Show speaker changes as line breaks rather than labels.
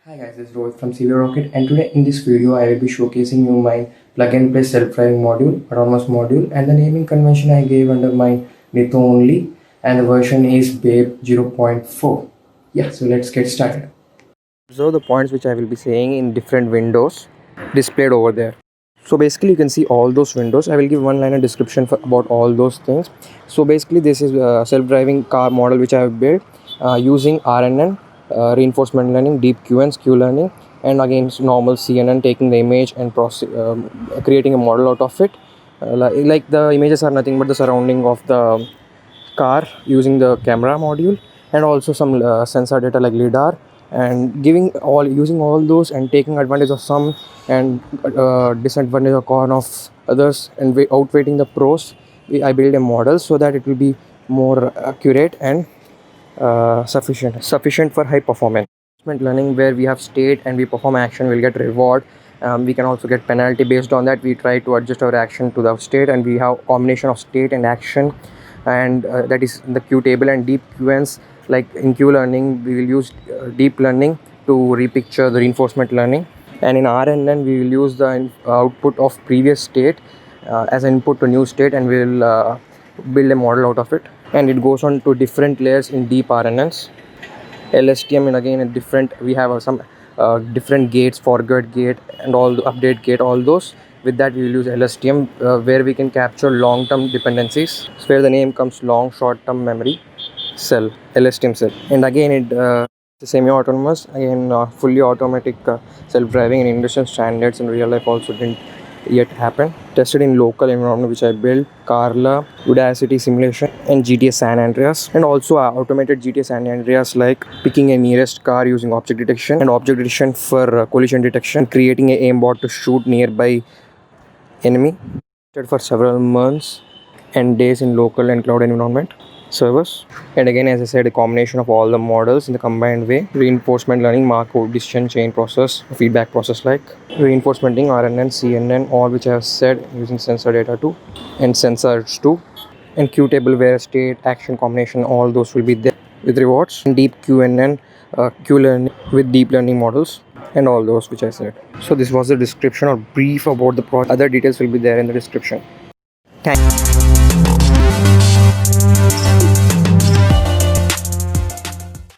Hi guys, this is Rohit from CVRROCKET, and today in this video I will be showcasing you my plug-and play self-driving module, autonomous module, and the naming convention I gave under my NITHO only, and the version is Babe 0.4. Yeah, so let's get started. So the points which I will be saying in different windows displayed over there. So basically you can see all those windows. I will give one-liner description about all those things. So basically this is a self-driving car model which I have built using RNN, reinforcement learning, DeepQN, Q-learning, and again normal CNN, taking the image and creating a model out of it. Like the images are nothing but the surrounding of the car using the camera module, and also some sensor data like lidar, and using all those and taking advantage of some and disadvantage of others, and outweighting the pros. I build a model so that it will be more accurate and sufficient for high performance. Learning, where we have state and we perform action, we'll get reward. We can also get penalty based on that. We try to adjust our action to the state, and we have combination of state and action, and that is in the Q table. And deep QNs, like in Q learning we will use deep learning to repicture the reinforcement learning, and in RNN we will use the output of previous state as an input to new state, and we will build a model out of it. And it goes on to different layers in deep RNNs. LSTM, and again a different, we have some different gates, forget gate and all the update gate, all those. With that we will use LSTM, where we can capture long-term dependencies. So where the name comes long short-term memory cell, LSTM cell. And again it semi-autonomous, again fully automatic self-driving, and industrial standards in real life also didn't yet happen. Tested in local environment which I built, CARLA, Udacity simulation, and GTA San Andreas, and also automated GTA San Andreas, like picking a nearest car using object detection, and object detection for collision detection, creating a aimbot to shoot nearby enemy. Tested for several months and days in local and cloud environment servers. And again, as I said, a combination of all the models in the combined way: reinforcement learning, Markov decision chain process, feedback process, like reinforcementing, RNN, CNN, all which I have said, using sensor data too, and sensors too, and Q table, where state action combination, all those will be there with rewards, and deep QNN, Q learning with deep learning models, and all those which I said. So this was the description or brief about the project. Other details will be there in the description. Thank you.